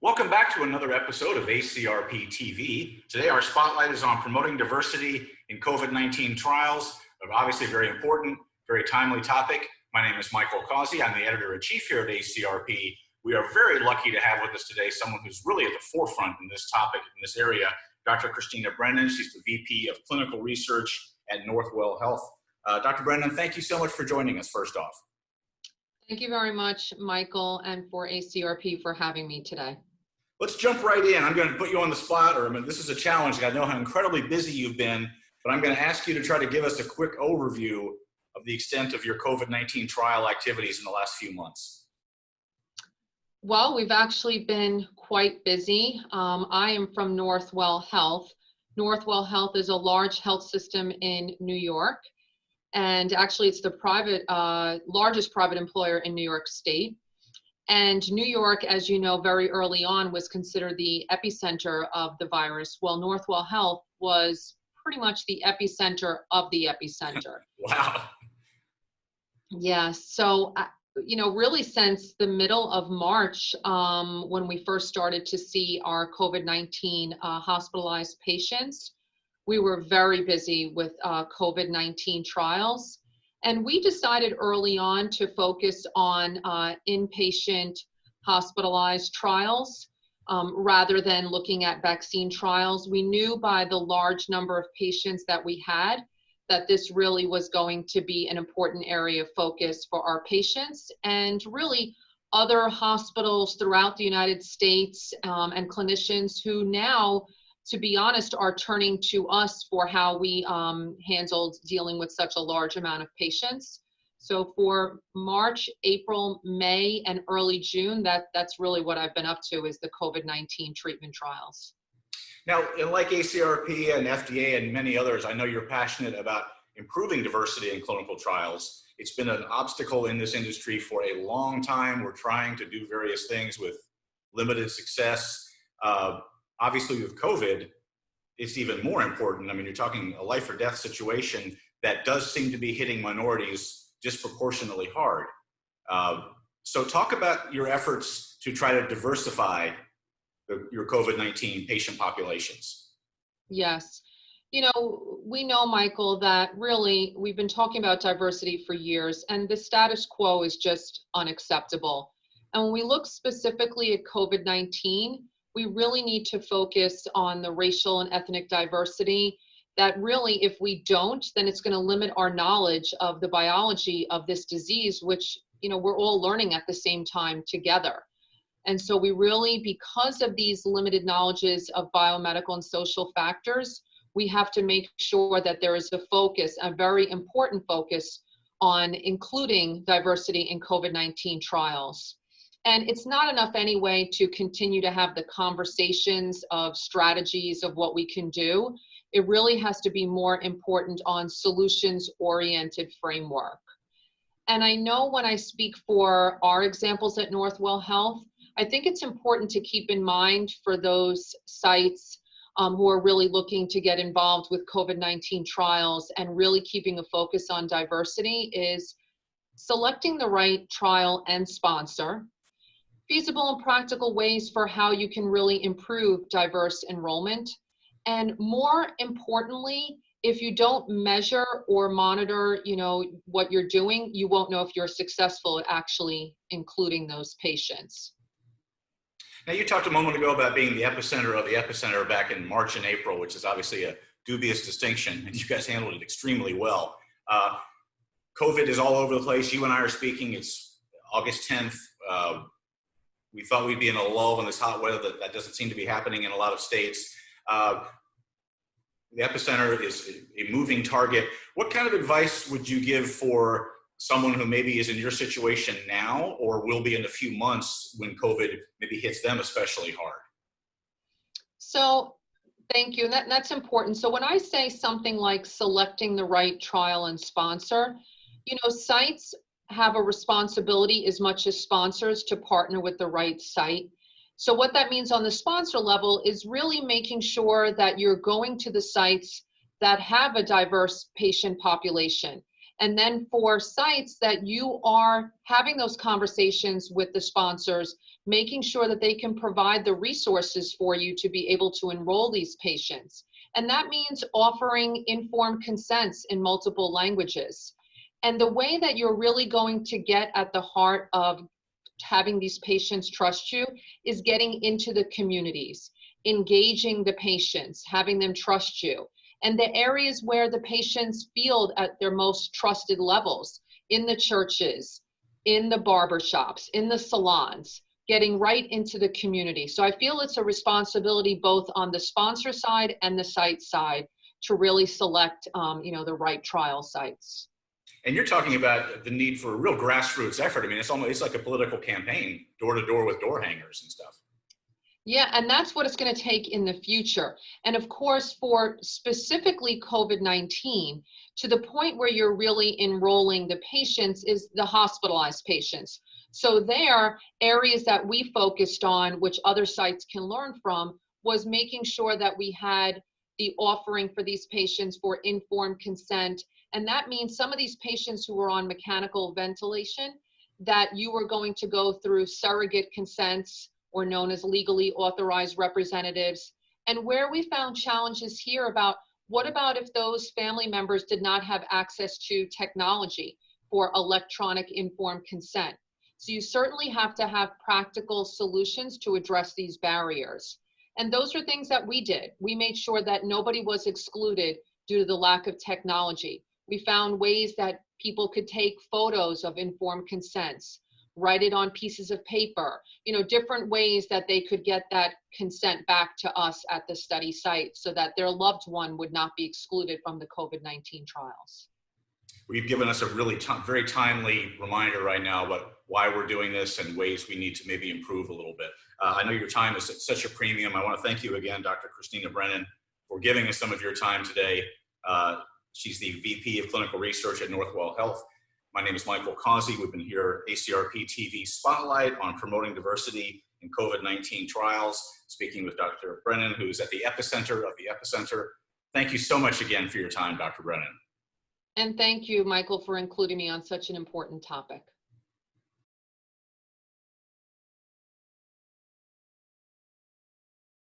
Welcome back to another episode of ACRP TV. Today our spotlight is on promoting diversity in COVID-19 trials, obviously a very important, very timely topic. My name is Michael Causey. I'm the editor-in-chief here at ACRP. We are very lucky to have with us today someone who's really at the forefront in this topic, in this area, Dr. Christina Brennan. She's the VP of Clinical Research at Northwell Health. Dr. Brennan, thank you so much for joining us first off. Thank you very much, Michael, and for ACRP for having me today. Let's jump right in. I'm going to put you on the spot, this is a challenge. I know how incredibly busy you've been, but I'm going to ask you to try to give us a quick overview of the extent of your COVID-19 trial activities in the last few months. Well, we've actually been quite busy. I am from Northwell Health. Northwell Health is a large health system in New York, and actually it's the largest private employer in New York State. And New York, as you know, very early on was considered the epicenter of the virus. Well, Northwell Health was pretty much the epicenter of the epicenter. Wow. Yeah, so, really since the middle of March, when we first started to see our COVID-19 hospitalized patients, we were very busy with COVID-19 trials. And we decided early on to focus on inpatient hospitalized trials rather than looking at vaccine trials. We knew by the large number of patients that we had that this really was going to be an important area of focus for our patients and really other hospitals throughout the United States and clinicians who now, to be honest, are turning to us for how we handled dealing with such a large amount of patients. So for March, April, May, and early June, that's really what I've been up to is the COVID-19 treatment trials. Now, like ACRP and FDA and many others, I know you're passionate about improving diversity in clinical trials. It's been an obstacle in this industry for a long time. We're trying to do various things with limited success. Obviously with COVID, it's even more important. You're talking a life or death situation that does seem to be hitting minorities disproportionately hard. So talk about your efforts to try to diversify your COVID-19 patient populations. Yes. We know, Michael, that really we've been talking about diversity for years, and the status quo is just unacceptable. And when we look specifically at COVID-19, we really need to focus on the racial and ethnic diversity that really, if we don't, then it's going to limit our knowledge of the biology of this disease, which, we're all learning at the same time together. And so we really, because of these limited knowledges of biomedical and social factors, we have to make sure that there is a focus, a very important focus on including diversity in COVID-19 trials. And it's not enough anyway to continue to have the conversations of strategies of what we can do. It really has to be more important on solutions-oriented framework. And I know when I speak for our examples at Northwell Health, I think it's important to keep in mind for those sites who are really looking to get involved with COVID-19 trials and really keeping a focus on diversity is selecting the right trial and sponsor, feasible and practical ways for how you can really improve diverse enrollment. And more importantly, if you don't measure or monitor, what you're doing, you won't know if you're successful at actually including those patients. Now, you talked a moment ago about being the epicenter of the epicenter back in March and April, which is obviously a dubious distinction, and you guys handled it extremely well. COVID is all over the place. You and I are speaking. It's August 10th. We thought we'd be in a lull in this hot weather. That doesn't seem to be happening in a lot of states. The epicenter is a moving target. What kind of advice would you give for someone who maybe is in your situation now or will be in a few months when COVID maybe hits them especially hard? So thank you. That's important. So when I say something like selecting the right trial and sponsor, sites have a responsibility as much as sponsors to partner with the right site. So what that means on the sponsor level is really making sure that you're going to the sites that have a diverse patient population. And then for sites that you are having those conversations with the sponsors, making sure that they can provide the resources for you to be able to enroll these patients. And that means offering informed consents in multiple languages. And the way that you're really going to get at the heart of having these patients trust you is getting into the communities, engaging the patients, having them trust you. And the areas where the patients feel at their most trusted levels, in the churches, in the barbershops, in the salons, getting right into the community. So I feel it's a responsibility both on the sponsor side and the site side to really select the right trial sites. And you're talking about the need for a real grassroots effort. I mean, it's like a political campaign, door to door with door hangers and stuff. Yeah, and that's what it's going to take in the future. And of course, for specifically COVID-19, to the point where you're really enrolling the patients is the hospitalized patients. So there, areas that we focused on, which other sites can learn from, was making sure that we had the offering for these patients for informed consent. And that means some of these patients who were on mechanical ventilation, that you were going to go through surrogate consents, or known as legally authorized representatives. And where we found challenges here about what about if those family members did not have access to technology for electronic informed consent? So you certainly have to have practical solutions to address these barriers. And those are things that we did. We made sure that nobody was excluded due to the lack of technology. We found ways that people could take photos of informed consents, write it on pieces of paper, different ways that they could get that consent back to us at the study site so that their loved one would not be excluded from the COVID-19 trials. You've given us a really very timely reminder right now about why we're doing this and ways we need to maybe improve a little bit. I know your time is at such a premium. I want to thank you again, Dr. Christina Brennan, for giving us some of your time today. She's the VP of Clinical Research at Northwell Health. My name is Michael Causey. We've been here ACRP TV Spotlight on promoting diversity in COVID-19 trials, speaking with Dr. Brennan, who's at the epicenter of the epicenter. Thank you so much again for your time, Dr. Brennan. And thank you, Michael, for including me on such an important topic.